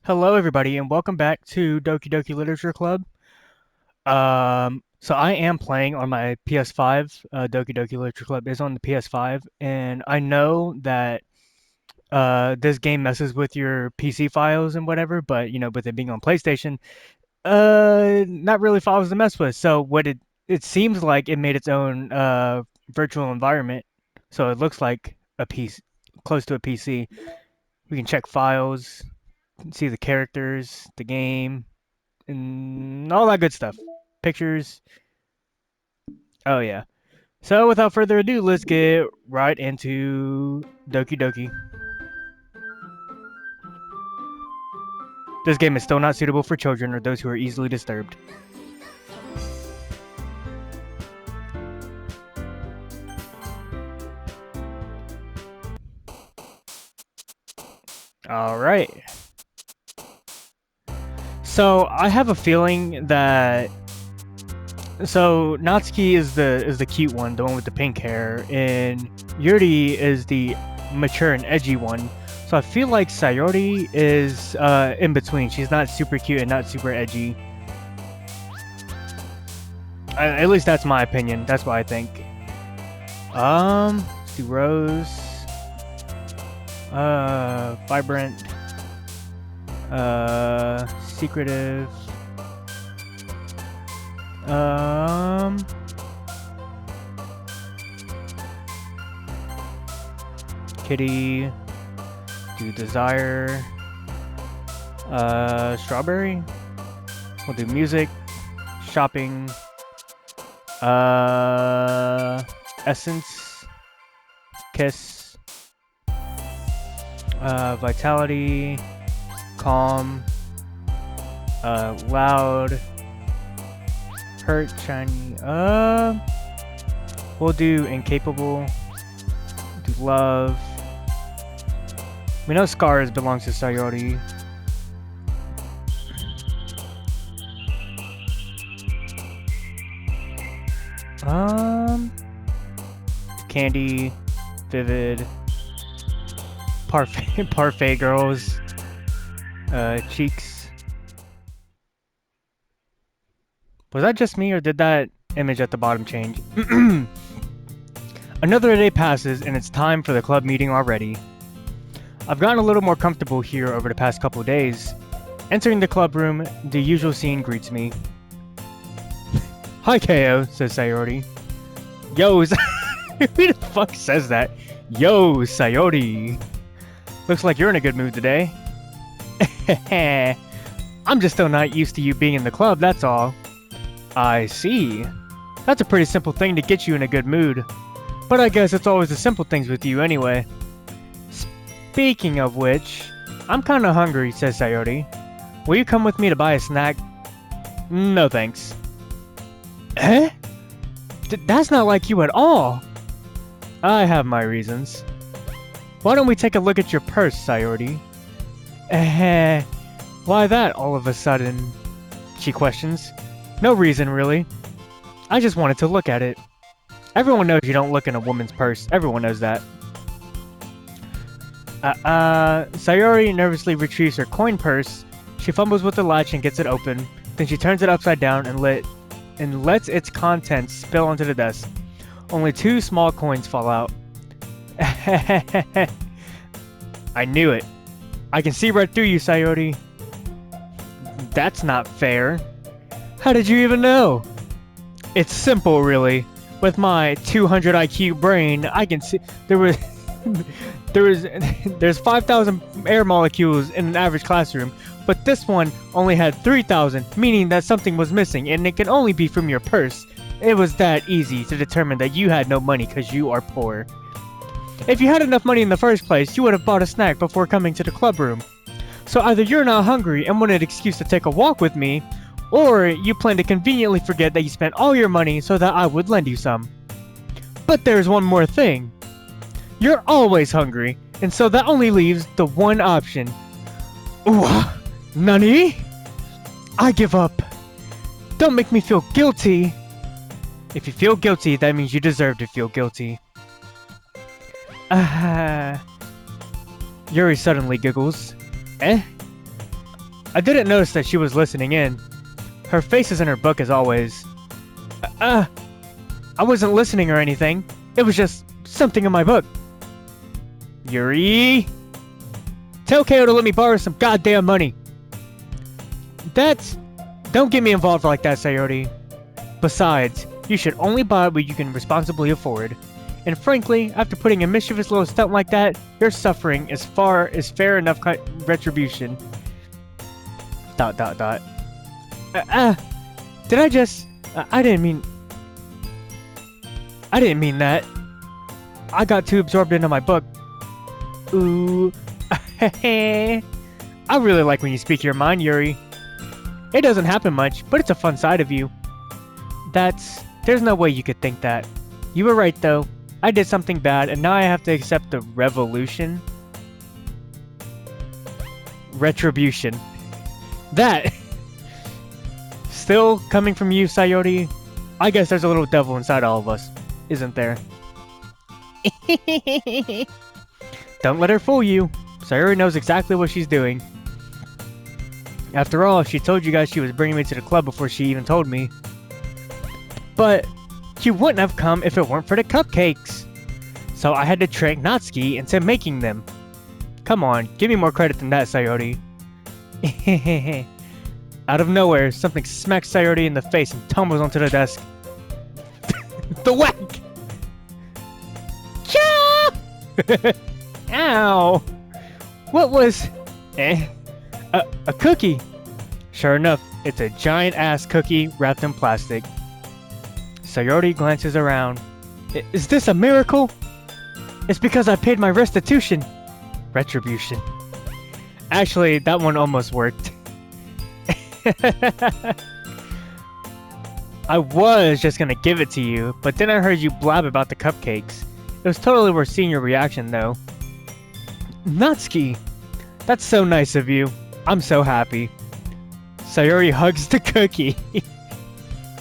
Hello, everybody, and welcome back to Doki Literature Club. So I am playing on my PS5. Doki Literature Club is on the PS5, and I know that this game messes with your PC files and whatever, but with it being on PlayStation, not really files to mess with. So it seems like it made its own virtual environment, so it looks like a PC, close to a PC. We can check files, see the characters, the game, and all that good stuff. Pictures. Oh yeah. So without further ado, let's get right into Doki Doki. This game is still not suitable for children or those who are easily disturbed. All right. So I have a feeling that Natsuki is the cute one, the one with the pink hair, and Yuri is the mature and edgy one. So I feel like Sayori is in between. She's not super cute and not super edgy. At least that's my opinion. That's what I think. Let's do Rose. Vibrant. Secretive. Kitty. Do Desire. Strawberry. We'll do music. Shopping. Essence. Kiss. Vitality. Calm. Loud. Hurt. Shiny. We'll do incapable. Do love. We know Scars belongs to Sayori. Candy, Vivid, Parfait, Parfait Girls, Cheeks. Was that just me, or did that image at the bottom change? Another day passes, and it's time for the club meeting already. I've gotten a little more comfortable here over the past couple days. Entering the club room, the usual scene greets me. Hi, KO, says Sayori. Yo, who the fuck says that? Yo, Sayori. Looks like you're in a good mood today. I'm just still not used to you being in the club, that's all. I see. That's a pretty simple thing to get you in a good mood. But I guess it's always the simple things with you anyway. Speaking of which, I'm kinda hungry, says Sayori. Will you come with me to buy a snack? No thanks. Eh? That's not like you at all. I have my reasons. Why don't we take a look at your purse, Sayori? Why that all of a sudden? She questions. No reason, really. I just wanted to look at it. Everyone knows you don't look in a woman's purse. Everyone knows that. Sayori nervously retrieves her coin purse. She fumbles with the latch and gets it open. Then she turns it upside down and lets its contents spill onto the desk. Only 2 small coins fall out. I knew it. I can see right through you, Sayori. That's not fair. How did you even know? It's simple, really. With my 200 IQ brain, I can see there's 5,000 air molecules in an average classroom, but this one only had 3,000, meaning that something was missing, and it can only be from your purse. It was that easy to determine that you had no money because you are poor. If you had enough money in the first place, you would have bought a snack before coming to the club room. So either you're not hungry and want an excuse to take a walk with me, or you plan to conveniently forget that you spent all your money so that I would lend you some. But there's one more thing. You're always hungry, and so that only leaves the one option. Ooh, Nani? I give up. Don't make me feel guilty. If you feel guilty, that means you deserve to feel guilty. Yuri suddenly giggles. Eh? I didn't notice that she was listening in. Her face is in her book as always. I wasn't listening or anything. It was just something in my book. Yuri! Tell Ko to let me borrow some goddamn money. Don't get me involved like that, Sayori. Besides, you should only buy what you can responsibly afford. And frankly, after putting a mischievous little stunt like that, your suffering is fair enough retribution. ... Did I just... I didn't mean that. I got too absorbed into my book. Ooh. I really like when you speak your mind, Yuri. It doesn't happen much, but it's a fun side of you. There's no way you could think that. You were right, though. I did something bad, and now I have to accept the retribution. That! Still coming from you, Sayori? I guess there's a little devil inside all of us, isn't there? Don't let her fool you. Sayori knows exactly what she's doing. After all, she told you guys she was bringing me to the club before she even told me. But you wouldn't have come if it weren't for the cupcakes. So I had to trick Natsuki into making them. Come on, give me more credit than that, Sayori. Out of nowhere, something smacks Sayori in the face and tumbles onto the desk. The whack! Cha! Ow! What was... A cookie! Sure enough, it's a giant-ass cookie wrapped in plastic. Sayori glances around. Is this a miracle? It's because I paid my restitution. Retribution. Actually, that one almost worked. I was just gonna give it to you, but then I heard you blab about the cupcakes. It was totally worth seeing your reaction, though. Natsuki! That's so nice of you. I'm so happy. Sayori hugs the cookie.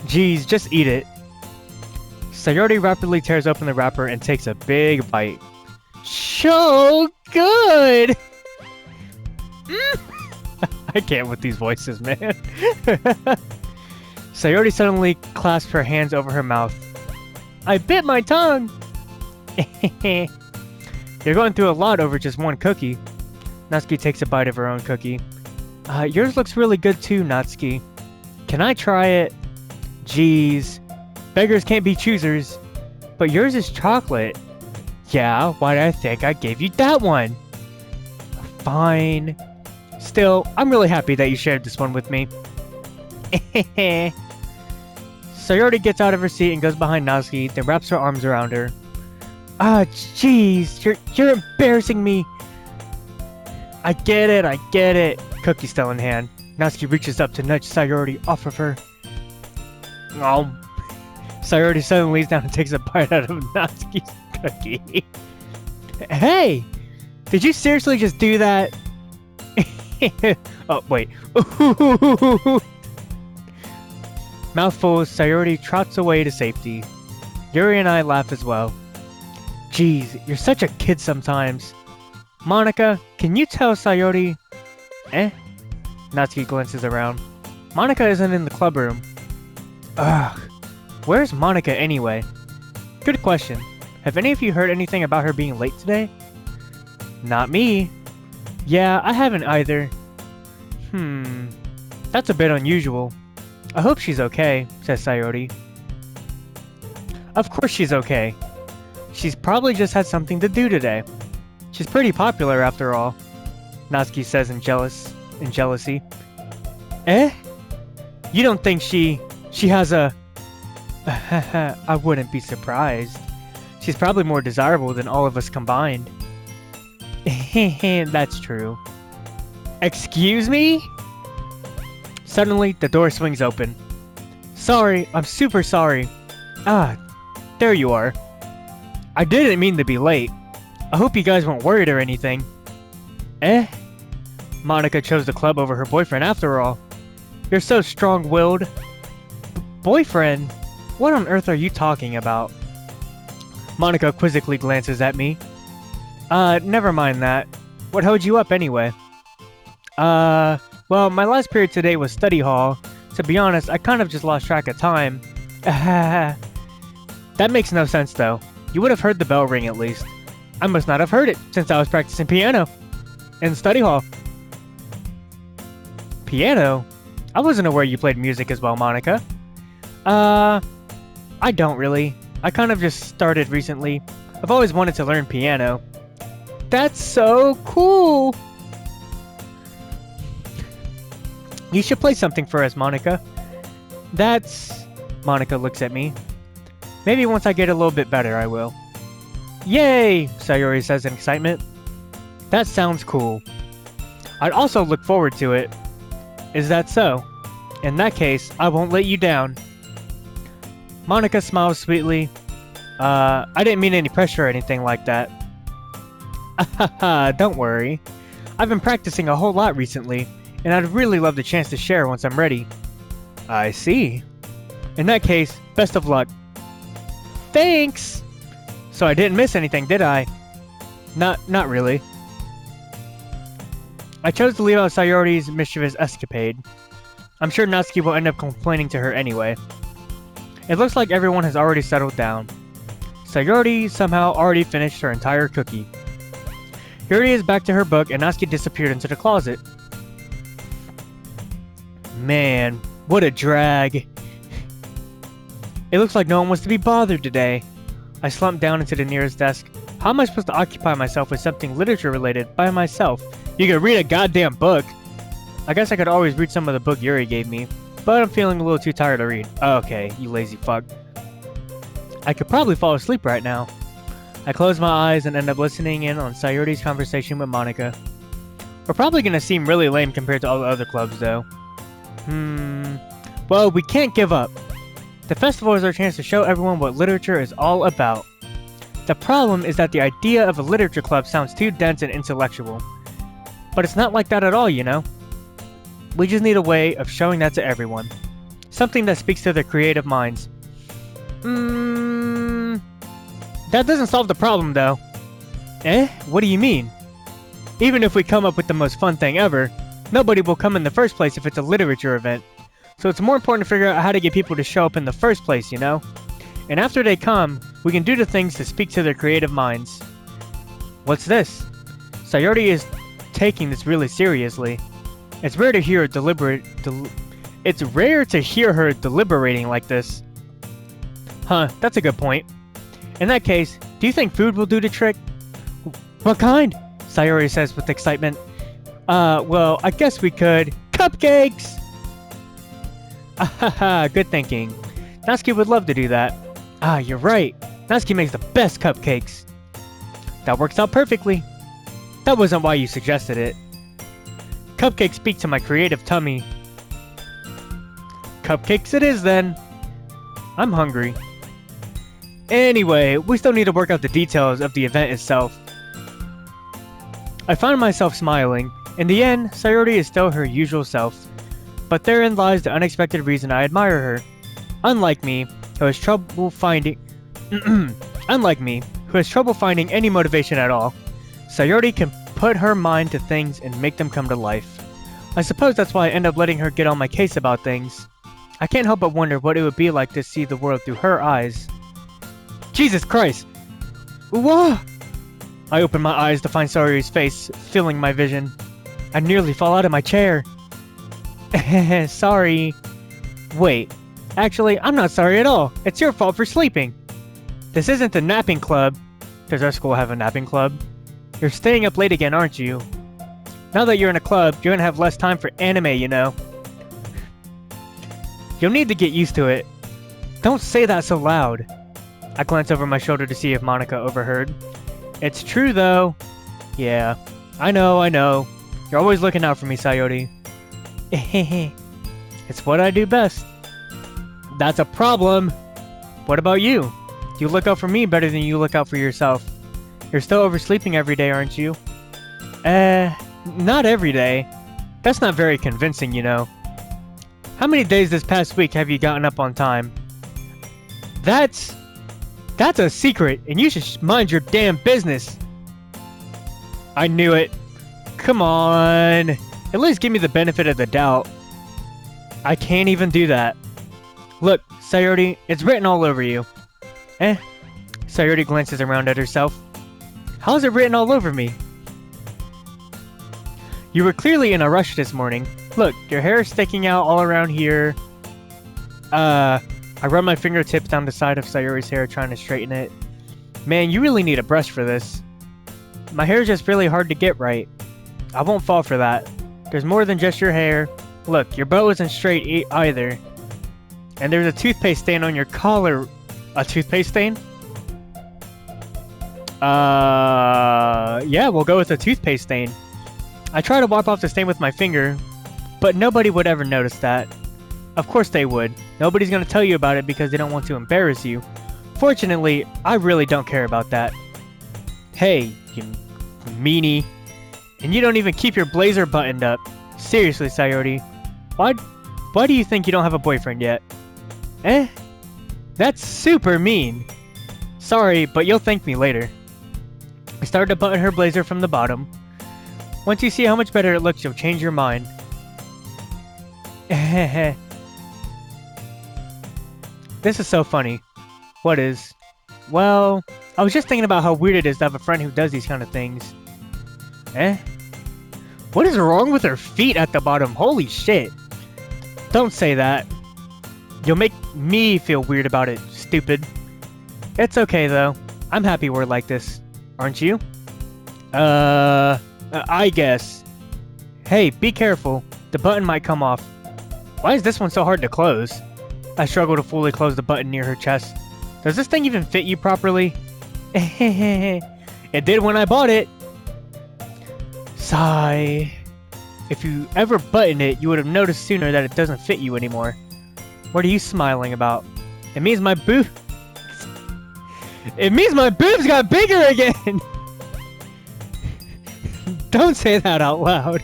Geez, just eat it. Sayori rapidly tears open the wrapper and takes a big bite. So good! I can't with these voices, man. Sayori suddenly clasps her hands over her mouth. I bit my tongue! You're going through a lot over just one cookie. Natsuki takes a bite of her own cookie. Yours looks really good too, Natsuki. Can I try it? Jeez. Beggars can't be choosers. But yours is chocolate. Yeah, why did I think I gave you that one? Fine. Still, I'm really happy that you shared this one with me. Sayori gets out of her seat and goes behind Natsuki, then wraps her arms around her. Jeez, you're embarrassing me. I get it. Cookie still in hand. Natsuki reaches up to nudge Sayori off of her. Oh. Sayori suddenly leans down and takes a bite out of Natsuki's cookie. Hey! Did you seriously just do that? Oh, wait. Mouthful, Sayori trots away to safety. Yuri and I laugh as well. Jeez, you're such a kid sometimes. Monica, can you tell Sayori... Natsuki glances around. Monica isn't in the club room. Ugh. Where's Monica anyway? Good question. Have any of you heard anything about her being late today? Not me. Yeah, I haven't either. That's a bit unusual. I hope she's okay, says Sayori. Of course she's okay. She's probably just had something to do today. She's pretty popular after all, Natsuki says in jealousy. You don't think she has a... I wouldn't be surprised. She's probably more desirable than all of us combined. That's true. Excuse me? Suddenly, the door swings open. Sorry, I'm super sorry. There you are. I didn't mean to be late. I hope you guys weren't worried or anything. Monica chose the club over her boyfriend after all. You're so strong-willed. Boyfriend? What on earth are you talking about? Monica quizzically glances at me. Never mind that. What held you up anyway? Well, my last period today was study hall. To be honest, I kind of just lost track of time. That makes no sense though. You would have heard the bell ring at least. I must not have heard it since I was practicing piano. In study hall. Piano? I wasn't aware you played music as well, Monica. I don't really. I kind of just started recently. I've always wanted to learn piano. That's so cool! You should play something for us, Monica. That's... Monica looks at me. Maybe once I get a little bit better, I will. Yay! Sayori says in excitement. That sounds cool. I'd also look forward to it. Is that so? In that case, I won't let you down. Monica smiles sweetly. I didn't mean any pressure or anything like that. Don't worry. I've been practicing a whole lot recently, and I'd really love the chance to share once I'm ready. I see. In that case, best of luck. Thanks! So I didn't miss anything, did I? Not really. I chose to leave out Sayori's mischievous escapade. I'm sure Natsuki will end up complaining to her anyway. It looks like everyone has already settled down. Sayori somehow already finished her entire cookie. Yuri is back to her book and Natsuki disappeared into the closet. Man, what a drag. It looks like no one wants to be bothered today. I slumped down into the nearest desk. How am I supposed to occupy myself with something literature related by myself? You could read a goddamn book. I guess I could always read some of the book Yuri gave me, but I'm feeling a little too tired to read. Okay, you lazy fuck. I could probably fall asleep right now. I close my eyes and end up listening in on Sayori's conversation with Monica. We're probably gonna seem really lame compared to all the other clubs though. Well, we can't give up. The festival is our chance to show everyone what literature is all about. The problem is that the idea of a literature club sounds too dense and intellectual. But it's not like that at all, you know? We just need a way of showing that to everyone. Something that speaks to their creative minds. That doesn't solve the problem, though. Eh? What do you mean? Even if we come up with the most fun thing ever, nobody will come in the first place if it's a literature event. So it's more important to figure out how to get people to show up in the first place, you know? And after they come, we can do the things to speak to their creative minds. What's this? Sayori is taking this really seriously. It's rare to hear her deliberating like this. Huh, that's a good point. In that case, do you think food will do the trick? What kind? Sayori says with excitement. Well, I guess we could. Cupcakes! Ahaha, good thinking. Natsuki would love to do that. Ah, you're right. Natsuki makes the best cupcakes. That works out perfectly. That wasn't why you suggested it. Cupcakes speak to my creative tummy. Cupcakes it is then. I'm hungry. Anyway, we still need to work out the details of the event itself. I find myself smiling. In the end, Sayori is still her usual self. But therein lies the unexpected reason I admire her. Unlike me, who has trouble finding any motivation at all, Sayori can put her mind to things and make them come to life. I suppose that's why I end up letting her get on my case about things. I can't help but wonder what it would be like to see the world through her eyes. Jesus Christ! Whoa! I open my eyes to find Sayori's face filling my vision. I nearly fall out of my chair. Sorry. Wait. Actually, I'm not sorry at all. It's your fault for sleeping. This isn't the napping club. Does our school have a napping club? You're staying up late again, aren't you? Now that you're in a club, you're gonna have less time for anime, you know. You'll need to get used to it. Don't say that so loud. I glance over my shoulder to see if Monica overheard. It's true, though. Yeah, I know. You're always looking out for me, Sayori. It's what I do best. That's a problem. What about you? You look out for me better than you look out for yourself. You're still oversleeping every day, aren't you? Not every day. That's not very convincing, you know. How many days this past week have you gotten up on time? That's a secret, and you should mind your damn business. I knew it. Come on. At least give me the benefit of the doubt. I can't even do that. Look, Sayori, it's written all over you. Eh? Sayori glances around at herself. How is it written all over me? You were clearly in a rush this morning. Look, your hair is sticking out all around here. I run my fingertips down the side of Sayori's hair trying to straighten it. Man, you really need a brush for this. My hair is just really hard to get right. I won't fall for that. There's more than just your hair. Look, your bow isn't straight either. And there's a toothpaste stain on your collar. A toothpaste stain? Yeah, we'll go with a toothpaste stain. I try to wipe off the stain with my finger, but nobody would ever notice that. Of course they would. Nobody's gonna tell you about it because they don't want to embarrass you. Fortunately, I really don't care about that. Hey, you meanie. And you don't even keep your blazer buttoned up. Seriously, Sayori. Why do you think you don't have a boyfriend yet? Eh? That's super mean. Sorry, but you'll thank me later. I started to button her blazer from the bottom. Once you see how much better it looks, you'll change your mind. This is so funny. What is? Well, I was just thinking about how weird it is to have a friend who does these kind of things. Eh? What is wrong with her feet at the bottom? Holy shit. Don't say that. You'll make me feel weird about it, stupid. It's okay though. I'm happy we're like this. Aren't you? I guess. Hey, be careful. The button might come off. Why is this one so hard to close? I struggle to fully close the button near her chest. Does this thing even fit you properly? It did when I bought it. Sigh. If you ever button it, you would have noticed sooner that it doesn't fit you anymore. What are you smiling about? It means my boobs got bigger again! Don't say that out loud.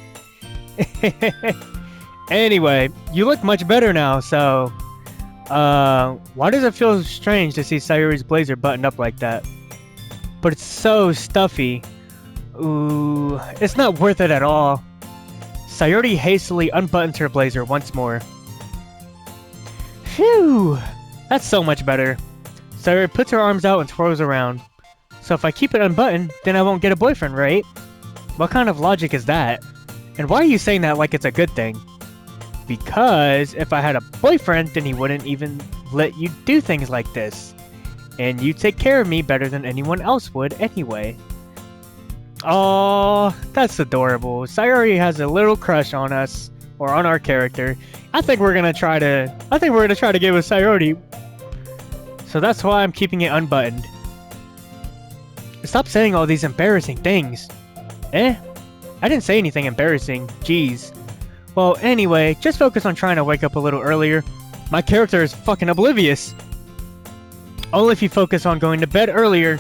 Anyway, you look much better now, so... why does it feel strange to see Sayori's blazer buttoned up like that? But it's so stuffy. Ooh, it's not worth it at all. Sayori hastily unbuttons her blazer once more. Phew! That's so much better. Sayori puts her arms out and twirls around. So if I keep it unbuttoned, then I won't get a boyfriend, right? What kind of logic is that? And why are you saying that like it's a good thing? Because if I had a boyfriend, then he wouldn't even let you do things like this. And you take care of me better than anyone else would anyway. Aww, that's adorable. Sayori has a little crush on us, or on our character. I think we're gonna try to get with Sayori. So that's why I'm keeping it unbuttoned. Stop saying all these embarrassing things. Eh? I didn't say anything embarrassing. Jeez. Well, anyway, just focus on trying to wake up a little earlier. My character is fucking oblivious. Only if you focus on going to bed earlier.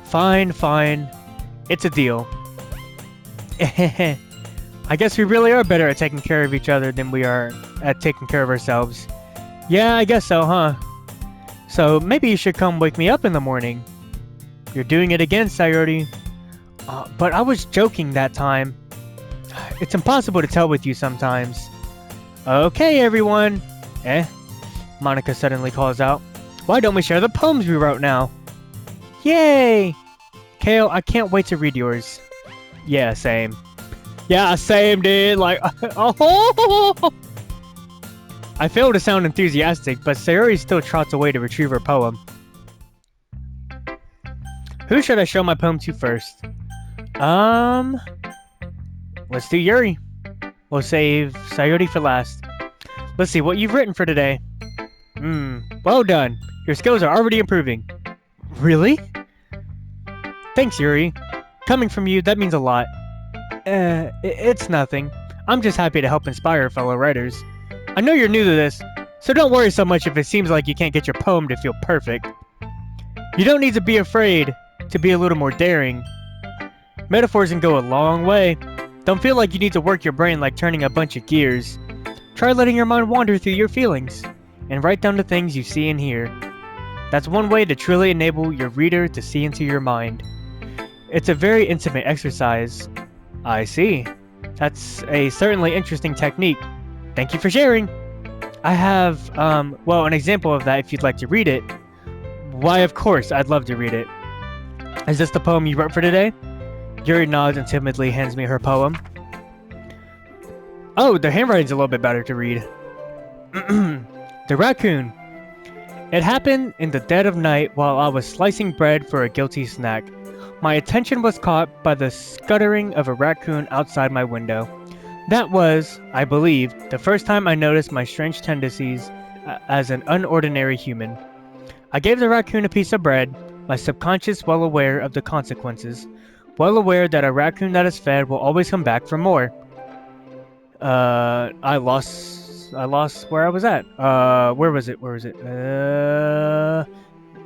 Fine, fine. It's a deal. I guess we really are better at taking care of each other than we are at taking care of ourselves. Yeah, I guess so, huh? So maybe you should come wake me up in the morning. You're doing it again, Sayori. But I was joking that time. It's impossible to tell with you sometimes. Okay, everyone. Eh? Monica suddenly calls out. Why don't we share the poems we wrote now? Yay! Kale, I can't wait to read yours. Yeah, same. Yeah, same, dude. Like, oh! I fail to sound enthusiastic, but Sayori still trots away to retrieve her poem. Who should I show my poem to first? Let's do Yuri. We'll save Sayori for last. Let's see what you've written for today. Well done. Your skills are already improving. Really? Thanks, Yuri. Coming from you, that means a lot. It's nothing. I'm just happy to help inspire fellow writers. I know you're new to this, so don't worry so much if it seems like you can't get your poem to feel perfect. You don't need to be afraid to be a little more daring. Metaphors can go a long way. Don't feel like you need to work your brain like turning a bunch of gears. Try letting your mind wander through your feelings, and write down the things you see and hear. That's one way to truly enable your reader to see into your mind. It's a very intimate exercise. I see. That's a certainly interesting technique. Thank you for sharing. I have, well, an example of that if you'd like to read it. Why, of course, I'd love to read it. Is this the poem you wrote for today? Yuri nods and timidly hands me her poem. Oh, the handwriting's a little bit better to read. The raccoon. It happened in the dead of night while I was slicing bread for a guilty snack. My attention was caught by the scuttering of a raccoon outside my window. That was, I believe, the first time I noticed my strange tendencies as an unordinary human. I gave the raccoon a piece of bread, my subconscious well aware of the consequences, well aware that a raccoon that is fed will always come back for more. I lost where I was at. Where was it?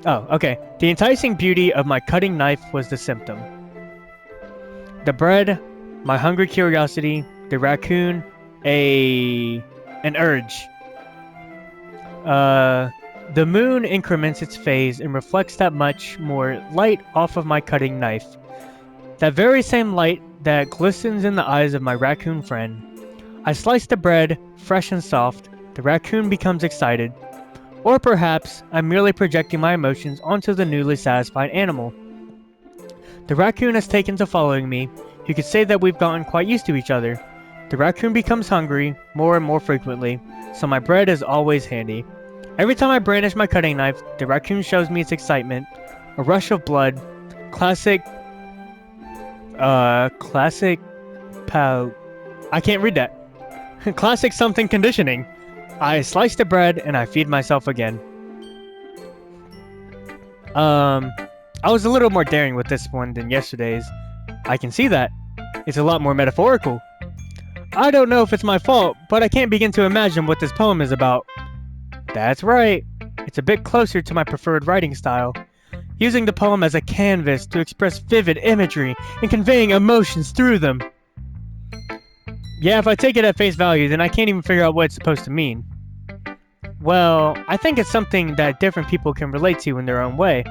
Oh, okay. The enticing beauty of my cutting knife was the symptom. The bread, my hungry curiosity, the raccoon, an urge. The moon increments its phase and reflects that much more light off of my cutting knife. That very same light that glistens in the eyes of my raccoon friend. I slice the bread, fresh and soft. The raccoon becomes excited. Or perhaps I'm merely projecting my emotions onto the newly satisfied animal. The raccoon has taken to following me. You could say that we've gotten quite used to each other. The raccoon becomes hungry more and more frequently, so my bread is always handy. Every time I brandish my cutting knife, the raccoon shows me its excitement. A rush of blood. Classic I can't read that. Classic something conditioning. I slice the bread and I feed myself again. I was a little more daring with this one than yesterday's. I can see that. It's a lot more metaphorical. I don't know if it's my fault, but I can't begin to imagine what this poem is about. That's right. It's a bit closer to my preferred writing style. Using the poem as a canvas to express vivid imagery and conveying emotions through them. Yeah, if I take it at face value, then I can't even figure out what it's supposed to mean. Well, I think it's something that different people can relate to in their own way.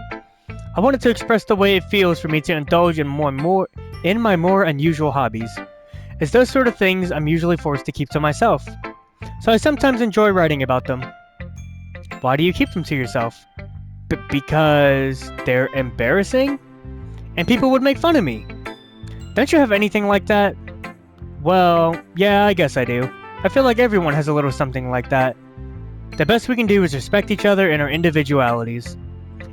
I wanted to express the way it feels for me to indulge in my more unusual hobbies. It's those sort of things I'm usually forced to keep to myself. So I sometimes enjoy writing about them. Why do you keep them to yourself? Because they're embarrassing? And people would make fun of me. Don't you have anything like that? Well, yeah, I guess I do. I feel like everyone has a little something like that. The best we can do is respect each other and our individualities.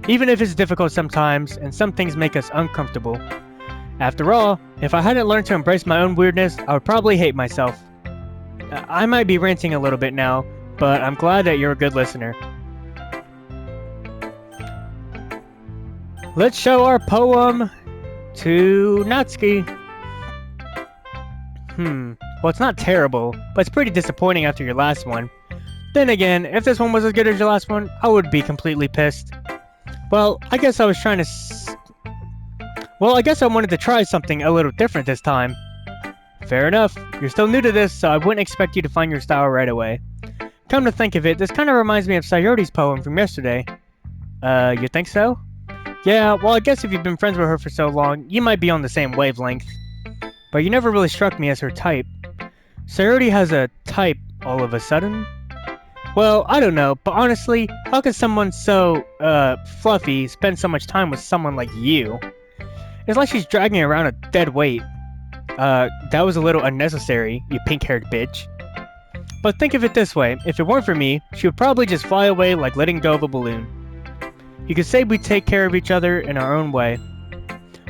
Even if it's difficult sometimes, and some things make us uncomfortable. After all, if I hadn't learned to embrace my own weirdness, I would probably hate myself. I might be ranting a little bit now, but I'm glad that you're a good listener. Let's show our poem to Natsuki. Well, it's not terrible, but it's pretty disappointing after your last one. Then again, if this one was as good as your last one, I would be completely pissed. Well, I guess I was trying to I guess I wanted to try something a little different this time. Fair enough. You're still new to this, so I wouldn't expect you to find your style right away. Come to think of it, this kind of reminds me of Sayori's poem from yesterday. You think so? Yeah, well, I guess if you've been friends with her for so long, you might be on the same wavelength. But you never really struck me as her type. Sayori has a type all of a sudden? Well, I don't know, but honestly, how can someone so, fluffy spend so much time with someone like you? It's like she's dragging around a dead weight. That was a little unnecessary, you pink-haired bitch. But think of it this way, if it weren't for me, she would probably just fly away like letting go of a balloon. You could say we take care of each other in our own way.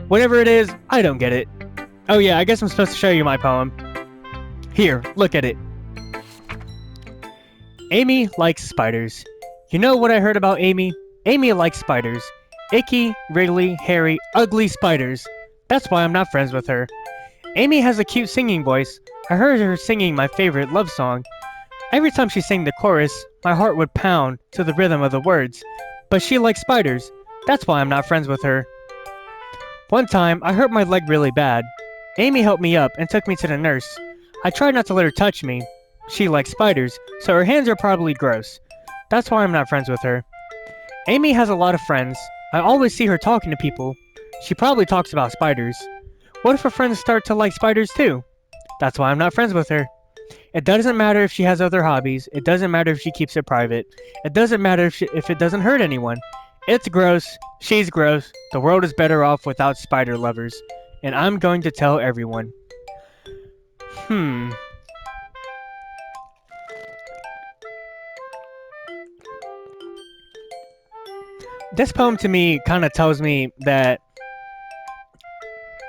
Whatever it is, I don't get it. Oh yeah, I guess I'm supposed to show you my poem. Here, look at it. Amy likes spiders. You know what I heard about Amy? Amy likes spiders. Icky, wriggly, hairy, ugly spiders. That's why I'm not friends with her. Amy has a cute singing voice. I heard her singing my favorite love song. Every time she sang the chorus, my heart would pound to the rhythm of the words. But she likes spiders. That's why I'm not friends with her. One time, I hurt my leg really bad. Amy helped me up and took me to the nurse. I tried not to let her touch me. She likes spiders, so her hands are probably gross. That's why I'm not friends with her. Amy has a lot of friends. I always see her talking to people. She probably talks about spiders. What if her friends start to like spiders too? That's why I'm not friends with her. It doesn't matter if she has other hobbies. It doesn't matter if she keeps it private. It doesn't matter if it doesn't hurt anyone. It's gross. She's gross. The world is better off without spider lovers. And I'm going to tell everyone. This poem to me kind of tells me that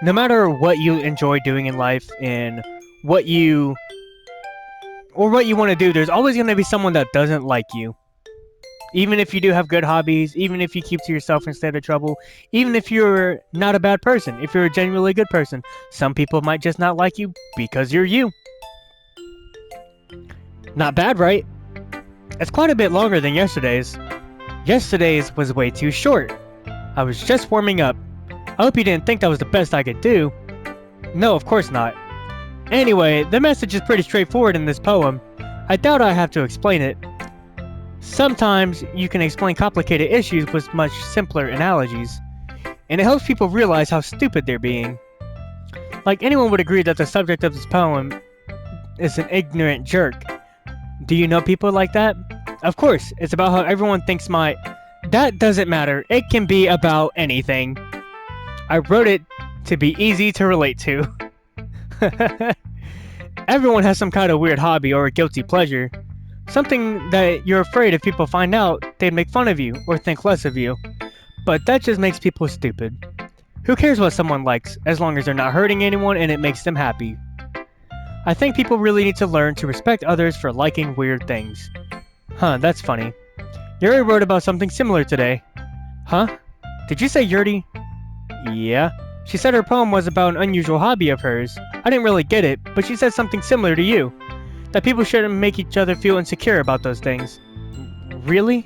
no matter what you enjoy doing in life and what you want to do, there's always going to be someone that doesn't like you. Even if you do have good hobbies, even if you keep to yourself instead of trouble, even if you're not a bad person, if you're a genuinely good person, some people might just not like you because you're you. Not bad, right? It's quite a bit longer than yesterday's. Yesterday's was way too short. I was just warming up. I hope you didn't think that was the best I could do. No, of course not. Anyway, the message is pretty straightforward in this poem. I doubt I have to explain it. Sometimes you can explain complicated issues with much simpler analogies, and it helps people realize how stupid they're being. Like, anyone would agree that the subject of this poem is an ignorant jerk. Do you know people like that? Of course, it's about how everyone thinks That doesn't matter. It can be about anything. I wrote it to be easy to relate to. Everyone has some kind of weird hobby or a guilty pleasure. Something that you're afraid if people find out, they'd make fun of you or think less of you. But that just makes people stupid. Who cares what someone likes, as long as they're not hurting anyone and it makes them happy? I think people really need to learn to respect others for liking weird things. Huh, that's funny. Yuri wrote about something similar today. Huh? Did you say Yuri? Yeah. She said her poem was about an unusual hobby of hers. I didn't really get it, but she said something similar to you. That people shouldn't make each other feel insecure about those things. Really?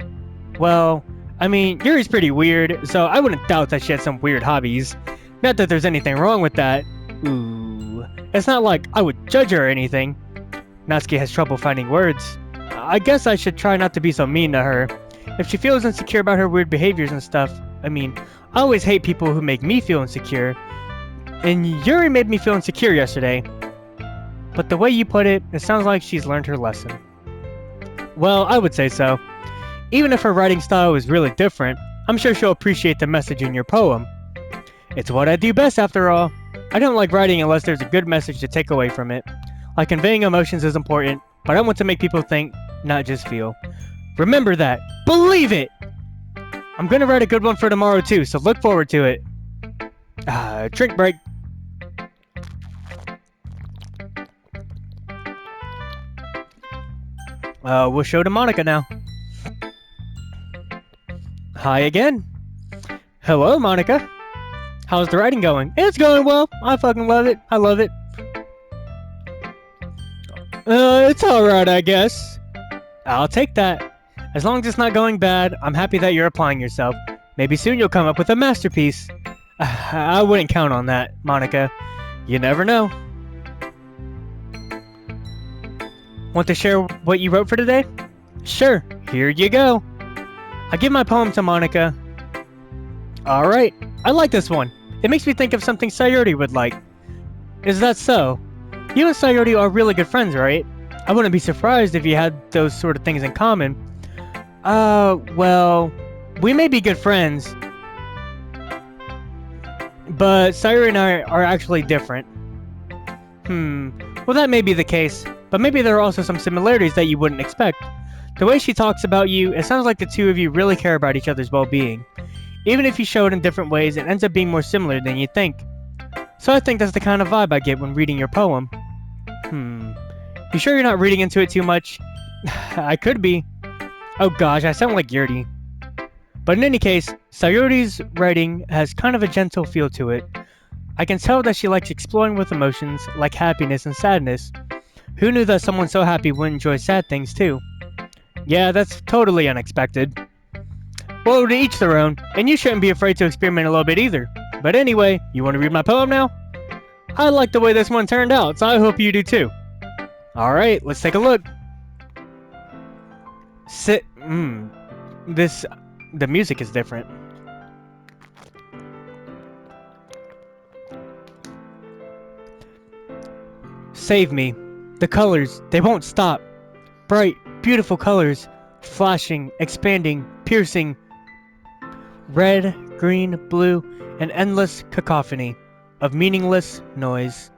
Well, I mean, Yuri's pretty weird, so I wouldn't doubt that she had some weird hobbies. Not that there's anything wrong with that. Ooh. It's not like I would judge her or anything. Natsuki has trouble finding words. I guess I should try not to be so mean to her. If she feels insecure about her weird behaviors and stuff, I mean, I always hate people who make me feel insecure. And Yuri made me feel insecure yesterday. But the way you put it, it sounds like she's learned her lesson. Well, I would say so. Even if her writing style is really different, I'm sure she'll appreciate the message in your poem. It's what I do best after all. I don't like writing unless there's a good message to take away from it. Like conveying emotions is important, but I want to make people think, not just feel. Remember that. Believe it! I'm gonna write a good one for tomorrow too, so look forward to it. Drink break. We'll show to Monica now. Hi again. Hello, Monica. How's the writing going? It's going well. I fucking love it. I love it. It's alright, I guess. I'll take that. As long as it's not going bad, I'm happy that you're applying yourself. Maybe soon you'll come up with a masterpiece. I wouldn't count on that, Monica. You never know. Want to share what you wrote for today? Sure, here you go. I give my poem to Monica. Alright, I like this one. It makes me think of something Sayuri would like. Is that so? You and Sayuri are really good friends, right? I wouldn't be surprised if you had those sort of things in common. Well, we may be good friends, but Sayuri and I are actually different. Well, that may be the case, but maybe there are also some similarities that you wouldn't expect. The way she talks about you, it sounds like the two of you really care about each other's well-being. Even if you show it in different ways, it ends up being more similar than you think. So I think that's the kind of vibe I get when reading your poem. You sure you're not reading into it too much? I could be. Oh gosh, I sound like Yuri. But in any case, Sayuri's writing has kind of a gentle feel to it. I can tell that she likes exploring with emotions, like happiness and sadness. Who knew that someone so happy would enjoy sad things too? Yeah, that's totally unexpected. Well, to each their own, and you shouldn't be afraid to experiment a little bit either. But anyway, you want to read my poem now? I like the way this one turned out, so I hope you do too. Alright, let's take a look. The music is different. Save me. The colors, they won't stop. Bright, beautiful colors, flashing, expanding, piercing. Red, green, blue, an endless cacophony of meaningless noise.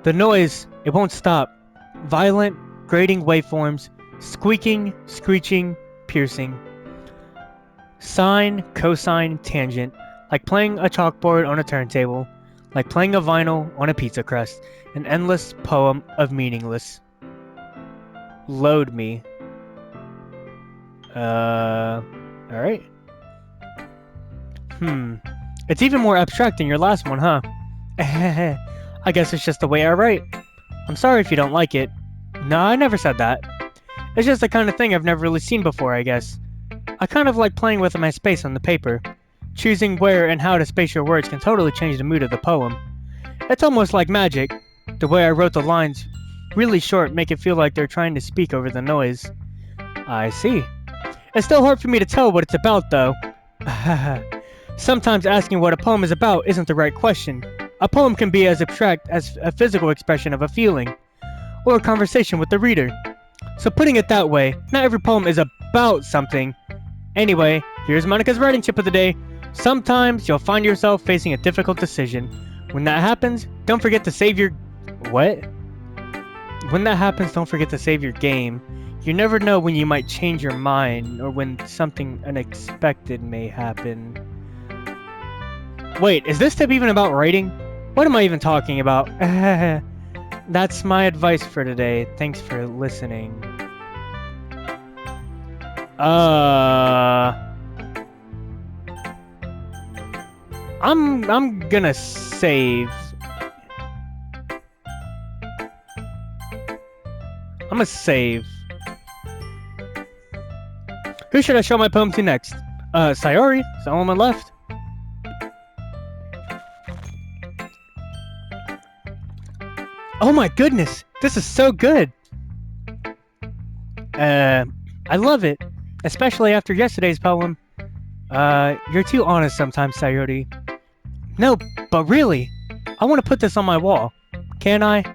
The noise, it won't stop. Violent, grating waveforms, squeaking, screeching, piercing. Sine, cosine, tangent, like playing a chalkboard on a turntable, like playing a vinyl on a pizza crust, an endless poem of meaningless. Load me. Alright. It's even more abstract than your last one, huh? I guess it's just the way I write. I'm sorry if you don't like it. No, I never said that. It's just the kind of thing I've never really seen before, I guess. I kind of like playing with my space on the paper. Choosing where and how to space your words can totally change the mood of the poem. It's almost like magic. The way I wrote the lines, really short, make it feel like they're trying to speak over the noise. I see. It's still hard for me to tell what it's about, though. Sometimes asking what a poem is about isn't the right question. A poem can be as abstract as a physical expression of a feeling, or a conversation with the reader. So putting it that way, not every poem is about something. Anyway, here's Monica's writing tip of the day. Sometimes you'll find yourself facing a difficult decision. When that happens, don't forget to save your... What? When that happens, don't forget to save your game. You never know when you might change your mind, or when something unexpected may happen. Wait, is this tip even about writing? What am I even talking about? That's my advice for today. Thanks for listening. I'm gonna save. I'm gonna save. Who should I show my poem to next? Sayori? Is the only one left? Oh my goodness! This is so good! I love it. Especially after yesterday's poem. You're too honest sometimes, Sayori. No, but really, I want to put this on my wall. Can I?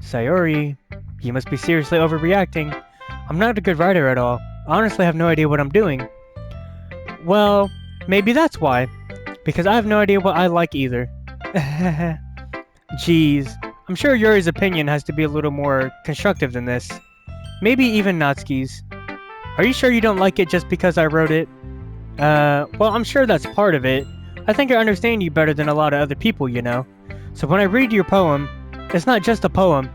Sayori, you must be seriously overreacting. I'm not a good writer at all. I honestly have no idea what I'm doing. Well, maybe that's why. Because I have no idea what I like either. Jeez, I'm sure Yuri's opinion has to be a little more constructive than this. Maybe even Natsuki's. Are you sure you don't like it just because I wrote it? Well, I'm sure that's part of it. I think I understand you better than a lot of other people, you know. So when I read your poem, it's not just a poem.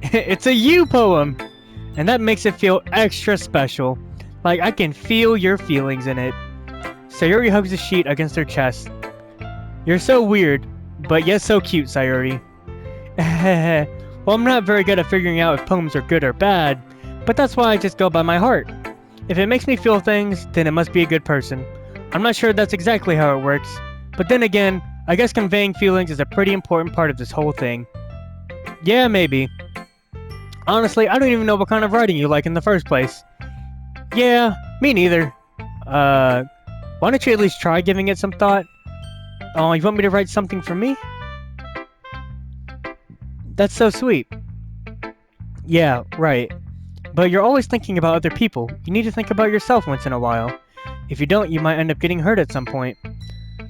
It's a you poem! And that makes it feel extra special. Like I can feel your feelings in it. Sayori hugs the sheet against her chest. You're so weird, but yet so cute, Sayori. Well, I'm not very good at figuring out if poems are good or bad, but that's why I just go by my heart. If it makes me feel things, then it must be a good person. I'm not sure that's exactly how it works, but then again, I guess conveying feelings is a pretty important part of this whole thing. Yeah, maybe. Honestly, I don't even know what kind of writing you like in the first place. Yeah, me neither. Why don't you at least try giving it some thought? Oh, you want me to write something for me? That's so sweet. Yeah, right. But you're always thinking about other people. You need to think about yourself once in a while. If you don't, you might end up getting hurt at some point.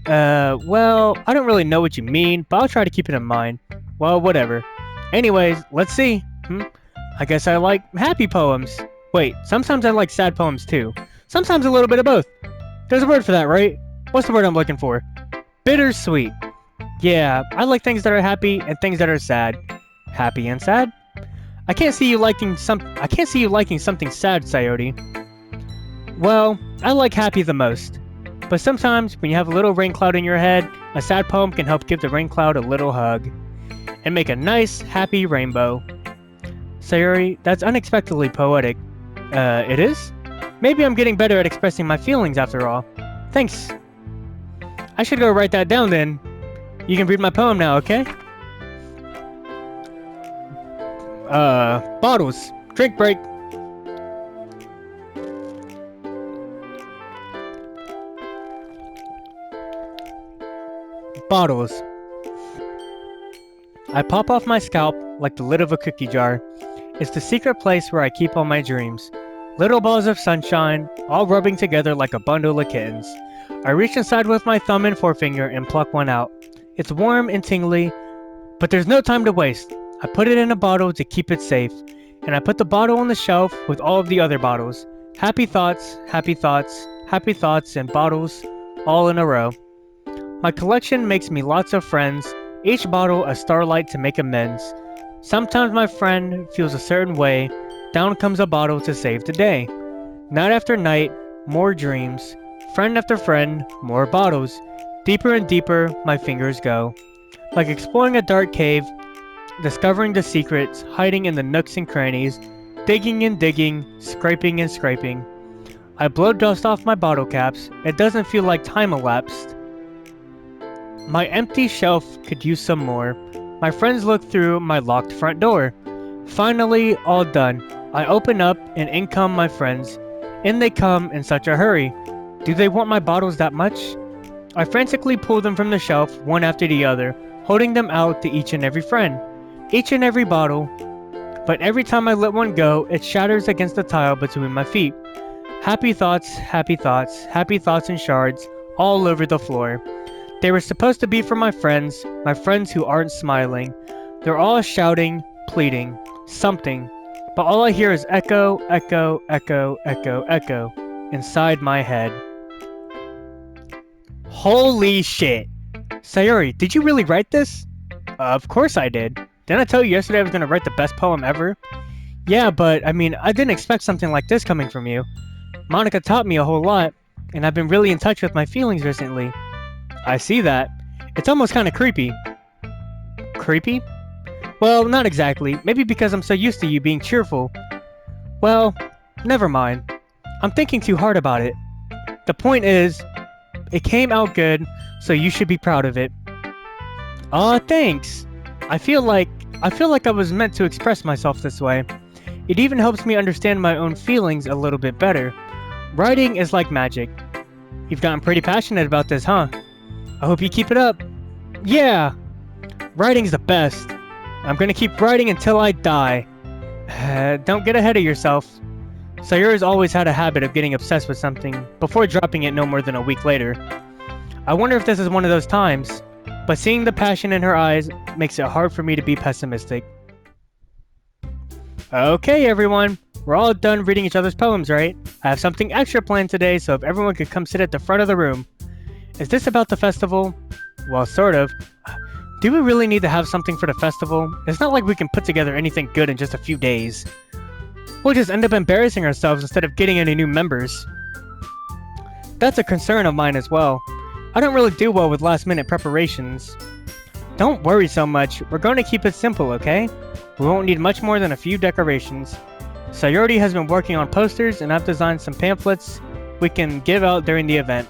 Well, I don't really know what you mean, but I'll try to keep it in mind. Well, whatever. Anyways, let's see. I guess I like happy poems. Wait, sometimes I like sad poems too. Sometimes a little bit of both. There's a word for that, right? What's the word I'm looking for? Bittersweet. Yeah, I like things that are happy and things that are sad. Happy and sad? I can't see you liking something sad, Sayori. Well, I like happy the most. But sometimes, when you have a little rain cloud in your head, a sad poem can help give the rain cloud a little hug. And make a nice, happy rainbow. Sayori, that's unexpectedly poetic. It is? Maybe I'm getting better at expressing my feelings after all. Thanks. I should go write that down then. You can read my poem now, okay? Bottles. Drink break. Bottles. I pop off my scalp like the lid of a cookie jar. It's the secret place where I keep all my dreams. Little balls of sunshine, all rubbing together like a bundle of kittens. I reach inside with my thumb and forefinger and pluck one out. It's warm and tingly, but there's no time to waste. I put it in a bottle to keep it safe, and I put the bottle on the shelf with all of the other bottles. Happy thoughts, happy thoughts, happy thoughts, and bottles all in a row. My collection makes me lots of friends, each bottle a starlight to make amends. Sometimes my friend feels a certain way, down comes a bottle to save the day. Night after night, more dreams. Friend after friend, more bottles. Deeper and deeper, my fingers go. Like exploring a dark cave, discovering the secrets, hiding in the nooks and crannies, digging and digging, scraping and scraping. I blow dust off my bottle caps. It doesn't feel like time elapsed. My empty shelf could use some more. My friends look through my locked front door. Finally, all done. I open up and in come my friends. In they come in such a hurry. Do they want my bottles that much? I frantically pull them from the shelf, one after the other, holding them out to each and every friend. Each and every bottle. But every time I let one go, it shatters against the tile between my feet. Happy thoughts, happy thoughts, happy thoughts in shards, all over the floor. They were supposed to be for my friends who aren't smiling. They're all shouting, pleading, something. But all I hear is echo, echo, echo, echo, echo, inside my head. Holy shit! Sayori, did you really write this? Of course I did. Didn't I tell you yesterday I was gonna write the best poem ever? Yeah, but I didn't expect something like this coming from you. Monica taught me a whole lot, and I've been really in touch with my feelings recently. I see that. It's almost kinda creepy. Creepy? Well, not exactly. Maybe because I'm so used to you being cheerful. Well, never mind. I'm thinking too hard about it. The point is, it came out good, so you should be proud of it. Aw, thanks. I feel like I was meant to express myself this way. It even helps me understand my own feelings a little bit better. Writing is like magic. You've gotten pretty passionate about this, huh? I hope you keep it up. Yeah! Writing's the best. I'm gonna keep writing until I die. Don't get ahead of yourself. Sayori's always had a habit of getting obsessed with something before dropping it no more than a week later. I wonder if this is one of those times, but seeing the passion in her eyes makes it hard for me to be pessimistic. Okay, everyone. We're all done reading each other's poems, right? I have something extra planned today, so if everyone could come sit at the front of the room. Is this about the festival? Well, sort of. Do we really need to have something for the festival? It's not like we can put together anything good in just a few days. We'll just end up embarrassing ourselves instead of getting any new members. That's a concern of mine as well. I don't really do well with last-minute preparations. Don't worry so much. We're going to keep it simple, okay? We won't need much more than a few decorations. Sayori has been working on posters, and I've designed some pamphlets we can give out during the event.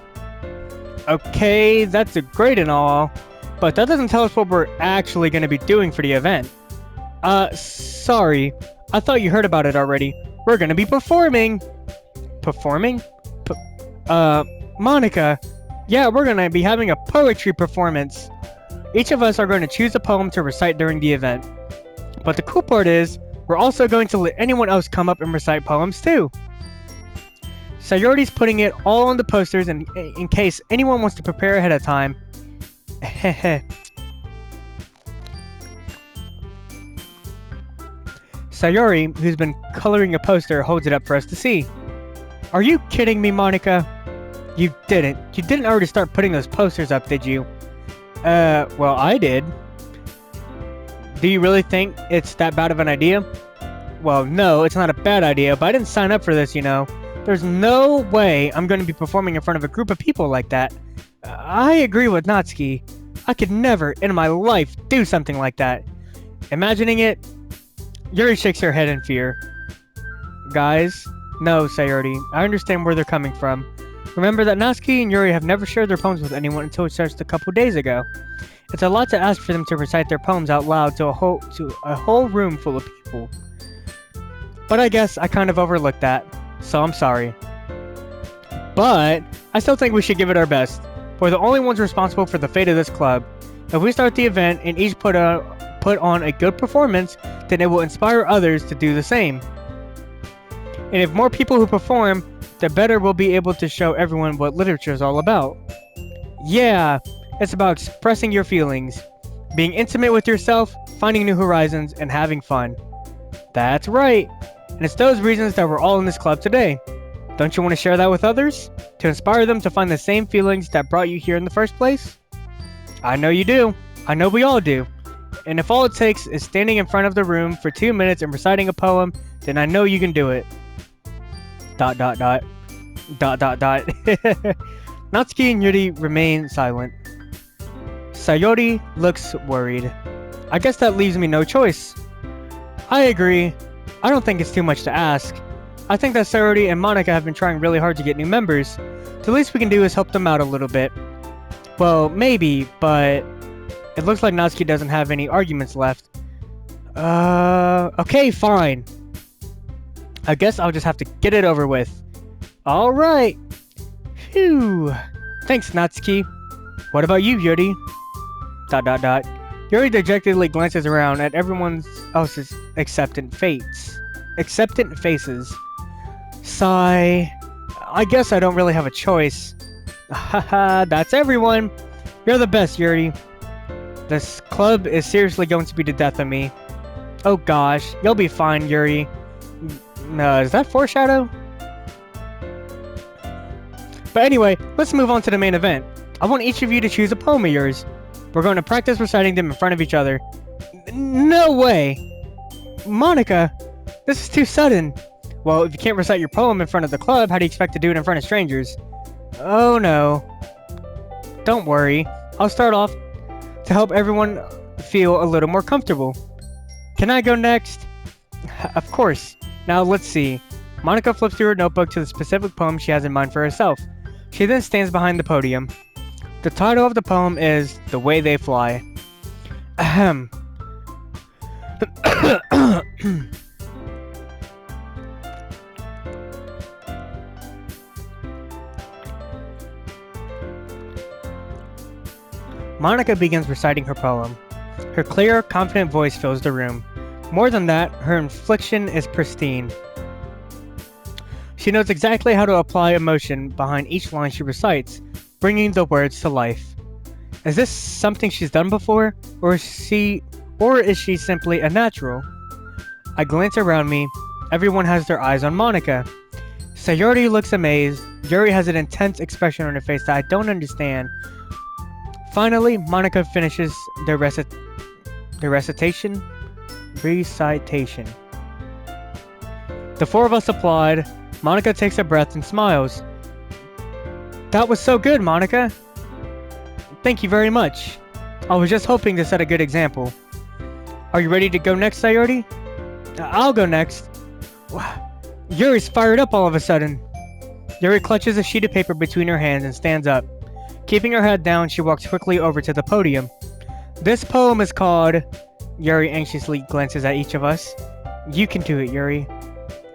Okay, that's great and all, but that doesn't tell us what we're actually going to be doing for the event. Sorry. I thought you heard about it already. We're going to be performing. Performing? Monica. Yeah, we're going to be having a poetry performance. Each of us are going to choose a poem to recite during the event. But the cool part is, we're also going to let anyone else come up and recite poems too. Sayori's putting it all on the posters in case anyone wants to prepare ahead of time. Heh. Sayori, who's been coloring a poster, holds it up for us to see. Are you kidding me, Monica? You didn't. You didn't already start putting those posters up, did you? Well, I did. Do you really think it's that bad of an idea? Well, no, it's not a bad idea, but I didn't sign up for this, you know. There's no way I'm going to be performing in front of a group of people like that. I agree with Natsuki. I could never in my life do something like that. Imagining it, Yuri shakes her head in fear. Guys, no, Sayori. I understand where they're coming from. Remember that Natsuki and Yuri have never shared their poems with anyone until just a couple days ago. It's a lot to ask for them to recite their poems out loud to a whole room full of people. But I guess I kind of overlooked that, so I'm sorry. But I still think we should give it our best. We're the only ones responsible for the fate of this club. If we start the event and each put put on a good performance, then it will inspire others to do the same. And if more people who perform, the better we'll be able to show everyone what literature is all about. Yeah, it's about expressing your feelings, being intimate with yourself, finding new horizons, and having fun. That's right. And it's those reasons that we're all in this club today. Don't you want to share that with others? To inspire them to find the same feelings that brought you here in the first place? I know you do. I know we all do. And if all it takes is standing in front of the room for 2 minutes and reciting a poem, then I know you can do it. ... Natsuki and Yuri remain silent. Sayori looks worried. I guess that leaves me no choice. I agree. I don't think it's too much to ask. I think that Sayori and Monika have been trying really hard to get new members. The least we can do is help them out a little bit. Well, maybe, but it looks like Natsuki doesn't have any arguments left. Okay, fine. I guess I'll just have to get it over with. Alright. Phew. Thanks, Natsuki. What about you, Yuri? ... Yuri dejectedly glances around at everyone else's acceptant faces. Sigh. I guess I don't really have a choice. Haha, that's everyone. You're the best, Yuri. This club is seriously going to be the death of me. Oh gosh, you'll be fine, Yuri. Is that foreshadow? But anyway, let's move on to the main event. I want each of you to choose a poem of yours. We're going to practice reciting them in front of each other. No way! Monika, this is too sudden. Well, if you can't recite your poem in front of the club, how do you expect to do it in front of strangers? Oh no. Don't worry. I'll start off to help everyone feel a little more comfortable. Can I go next? Of course. Now let's see. Monika flips through her notebook to the specific poem she has in mind for herself. She then stands behind the podium. The title of the poem is The Way They Fly. Ahem. Monika begins reciting her poem. Her clear, confident voice fills the room. More than that, her inflection is pristine. She knows exactly how to apply emotion behind each line she recites, bringing the words to life. Is this something she's done before, or is she simply a natural? I glance around me. Everyone has their eyes on Monika. Sayori looks amazed. Yuri has an intense expression on her face that I don't understand. Finally, Monika finishes the recitation. The four of us applaud. Monika takes a breath and smiles. That was so good, Monika. Thank you very much. I was just hoping to set a good example. Are you ready to go next, Sayori? I'll go next. Yuri's fired up all of a sudden. Yuri clutches a sheet of paper between her hands and stands up. Keeping her head down, she walks quickly over to the podium. This poem is called... Yuri anxiously glances at each of us. You can do it, Yuri.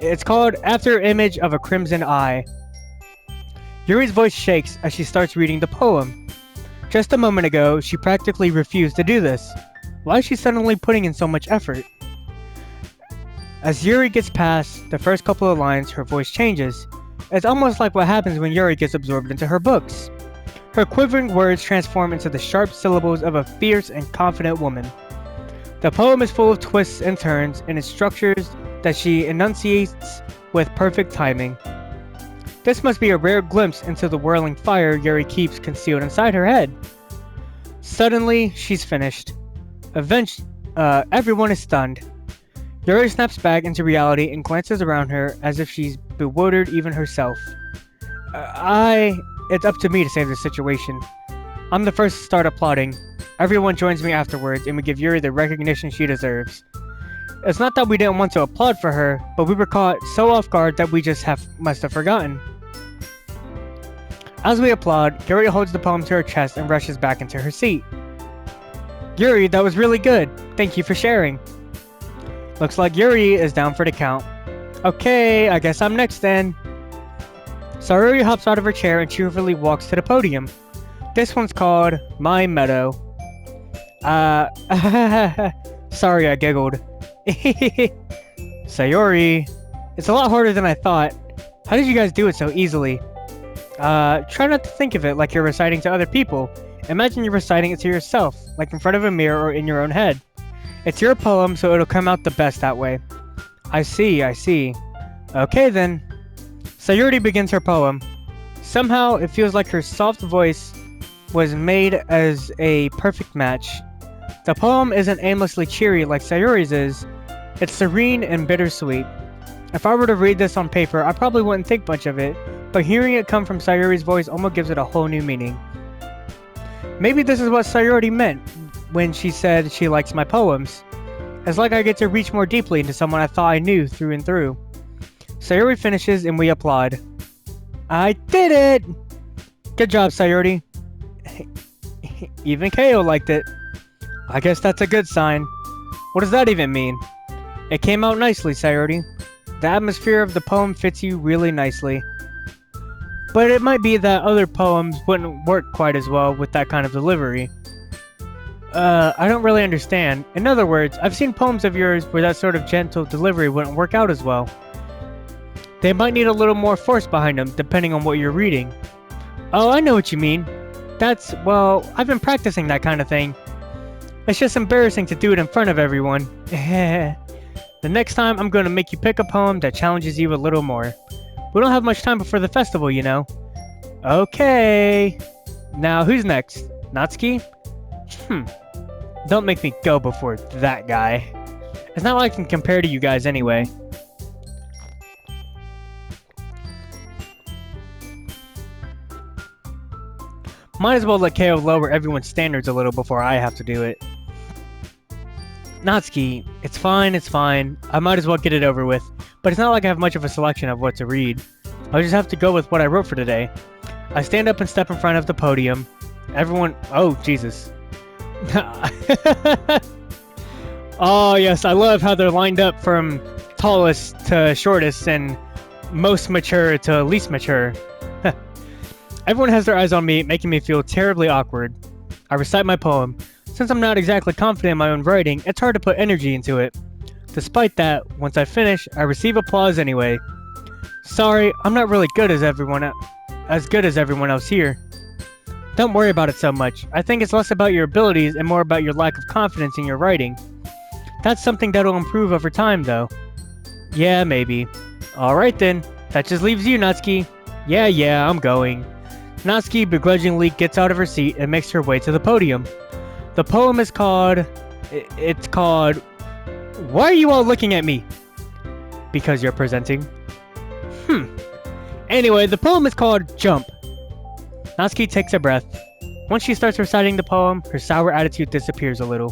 It's called After Image of a Crimson Eye. Yuri's voice shakes as she starts reading the poem. Just a moment ago, she practically refused to do this. Why is she suddenly putting in so much effort? As Yuri gets past the first couple of lines, her voice changes. It's almost like what happens when Yuri gets absorbed into her books. Her quivering words transform into the sharp syllables of a fierce and confident woman. The poem is full of twists and turns, and its structures that she enunciates with perfect timing. This must be a rare glimpse into the whirling fire Yuri keeps concealed inside her head. Suddenly, she's finished. Everyone is stunned. Yuri snaps back into reality and glances around her as if she's bewildered even herself. It's up to me to save the situation. I'm the first to start applauding. Everyone joins me afterwards, and we give Yuri the recognition she deserves. It's not that we didn't want to applaud for her, but we were caught so off guard that we just must have forgotten. As we applaud, Yuri holds the poem to her chest and rushes back into her seat. Yuri, that was really good. Thank you for sharing. Looks like Yuri is down for the count. Okay, I guess I'm next then. Sayori hops out of her chair and cheerfully walks to the podium. This one's called My Meadow. Sorry, I giggled. Sayori, it's a lot harder than I thought. How did you guys do it so easily? Try not to think of it like you're reciting to other people. Imagine you're reciting it to yourself, like in front of a mirror or in your own head. It's your poem, so it'll come out the best that way. I see, I see. Okay then. Sayori begins her poem. Somehow, it feels like her soft voice was made as a perfect match. The poem isn't aimlessly cheery like Sayori's is. It's serene and bittersweet. If I were to read this on paper, I probably wouldn't think much of it, but hearing it come from Sayori's voice almost gives it a whole new meaning. Maybe this is what Sayori meant when she said she likes my poems. It's like I get to reach more deeply into someone I thought I knew through and through. Sayori finishes and we applaud. I did it! Good job, Sayori. Even Ko liked it. I guess that's a good sign. What does that even mean? It came out nicely, Sayori. The atmosphere of the poem fits you really nicely. But it might be that other poems wouldn't work quite as well with that kind of delivery. I don't really understand. In other words, I've seen poems of yours where that sort of gentle delivery wouldn't work out as well. They might need a little more force behind them, depending on what you're reading. Oh, I know what you mean. Well, I've been practicing that kind of thing. It's just embarrassing to do it in front of everyone. The next time, I'm going to make you pick a poem that challenges you a little more. We don't have much time before the festival, you know. Okay. Now, who's next? Natsuki? Don't make me go before that guy. It's not like I can compare to you guys anyway. Might as well let Ko lower everyone's standards a little before I have to do it. Natsuki, it's fine, it's fine. I might as well get it over with. But it's not like I have much of a selection of what to read. I'll just have to go with what I wrote for today. I stand up and step in front of the podium. Everyone... Oh, Jesus. Oh, yes, I love how they're lined up from tallest to shortest and most mature to least mature. Everyone has their eyes on me, making me feel terribly awkward. I recite my poem. Since I'm not exactly confident in my own writing, it's hard to put energy into it. Despite that, once I finish, I receive applause anyway. Sorry, I'm not really good as everyone else here. Don't worry about it so much. I think it's less about your abilities and more about your lack of confidence in your writing. That's something that'll improve over time, though. Yeah, maybe. Alright then, that just leaves you, Natsuki. Yeah, I'm going. Natsuki begrudgingly gets out of her seat and makes her way to the podium. The poem is called... It's called... Why are you all looking at me? Because you're presenting. Anyway, the poem is called Jump. Natsuki takes a breath. Once she starts reciting the poem, her sour attitude disappears a little.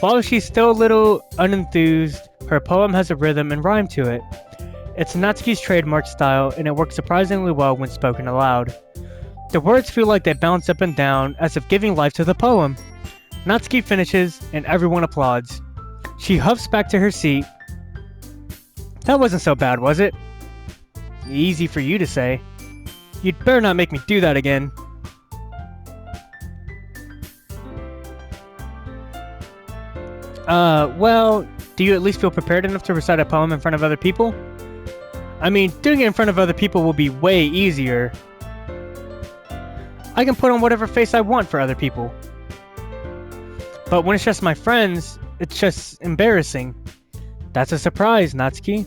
While she's still a little unenthused, her poem has a rhythm and rhyme to it. It's Natsuki's trademark style, and it works surprisingly well when spoken aloud. The words feel like they bounce up and down, as if giving life to the poem. Natsuki finishes, and everyone applauds. She huffs back to her seat. That wasn't so bad, was it? Easy for you to say. You'd better not make me do that again. Well, do you at least feel prepared enough to recite a poem in front of other people? I mean, doing it in front of other people will be way easier. I can put on whatever face I want for other people. But when it's just my friends, it's just embarrassing. That's a surprise, Natsuki.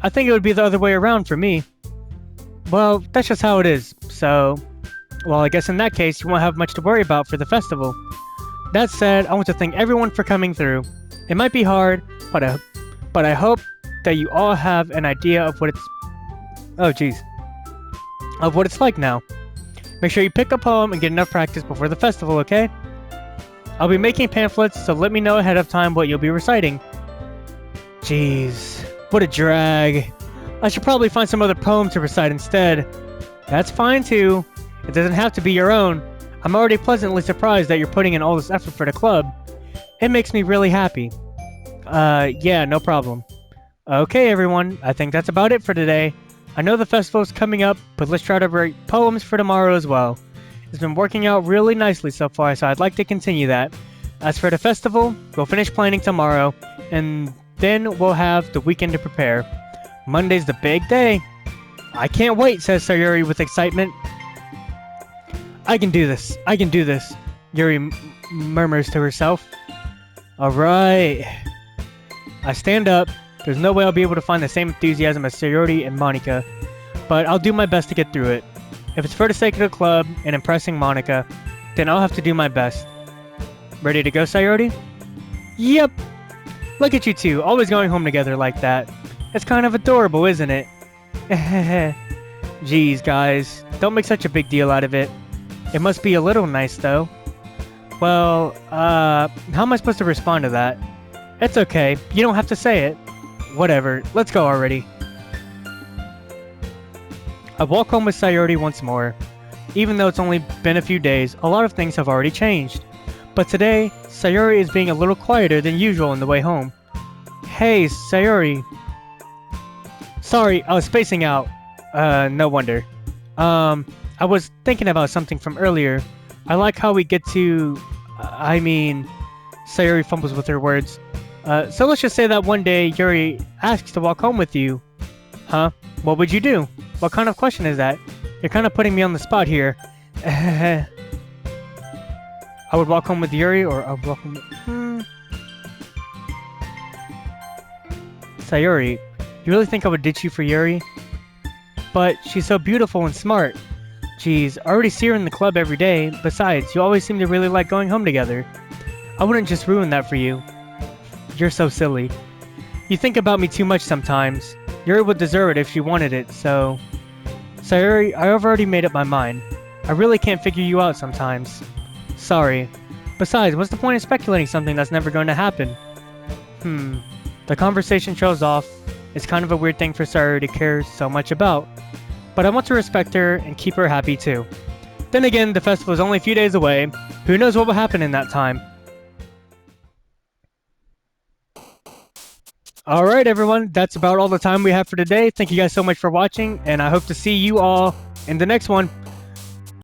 I think it would be the other way around for me. Well, that's just how it is, so... Well, I guess in that case, you won't have much to worry about for the festival. That said, I want to thank everyone for coming through. It might be hard, but I hope that you all have an idea of what it's... Oh, jeez. Of what it's like now. Make sure you pick a poem and get enough practice before the festival, okay? I'll be making pamphlets, so let me know ahead of time what you'll be reciting. Jeez, what a drag. I should probably find some other poem to recite instead. That's fine too. It doesn't have to be your own. I'm already pleasantly surprised that you're putting in all this effort for the club. It makes me really happy. Yeah, no problem. Okay, everyone, I think that's about it for today. I know the festival's coming up, but let's try to write poems for tomorrow as well. It's been working out really nicely so far, so I'd like to continue that. As for the festival, we'll finish planning tomorrow, and then we'll have the weekend to prepare. Monday's the big day. I can't wait, says Sayuri with excitement. I can do this. I can do this, Yuri murmurs to herself. Alright. I stand up. There's no way I'll be able to find the same enthusiasm as Sayuri and Monica, but I'll do my best to get through it. If it's for the sake of the club and impressing Monica, then I'll have to do my best. Ready to go, Sayuri? Yep. Look at you two, always going home together like that. It's kind of adorable, isn't it? Jeez, guys. Don't make such a big deal out of it. It must be a little nice, though. Well, how am I supposed to respond to that? It's okay. You don't have to say it. Whatever. Let's go already. I walk home with Sayuri once more. Even though it's only been a few days, a lot of things have already changed. But today, Sayuri is being a little quieter than usual on the way home. Hey, Sayuri. Sorry, I was spacing out. No wonder. I was thinking about something from earlier. I like how we get to... Sayuri fumbles with her words. So let's just say that one day Yuri asks to walk home with you. Huh? What would you do? What kind of question is that? You're kind of putting me on the spot here. I would walk home with Yuri, or I would walk home with... Sayuri, you really think I would ditch you for Yuri? But she's so beautiful and smart. Geez, I already see her in the club every day. Besides, you always seem to really like going home together. I wouldn't just ruin that for you. You're so silly. You think about me too much sometimes. Yuri would deserve it if she wanted it, so... Sayuri, I've already made up my mind. I really can't figure you out sometimes. Sorry. Besides, what's the point of speculating something that's never going to happen? The conversation trails off. It's kind of a weird thing for Sayuri to care so much about. But I want to respect her and keep her happy too. Then again, the festival is only a few days away. Who knows what will happen in that time? Alright everyone, that's about all the time we have for today. Thank you guys so much for watching, and I hope to see you all in the next one.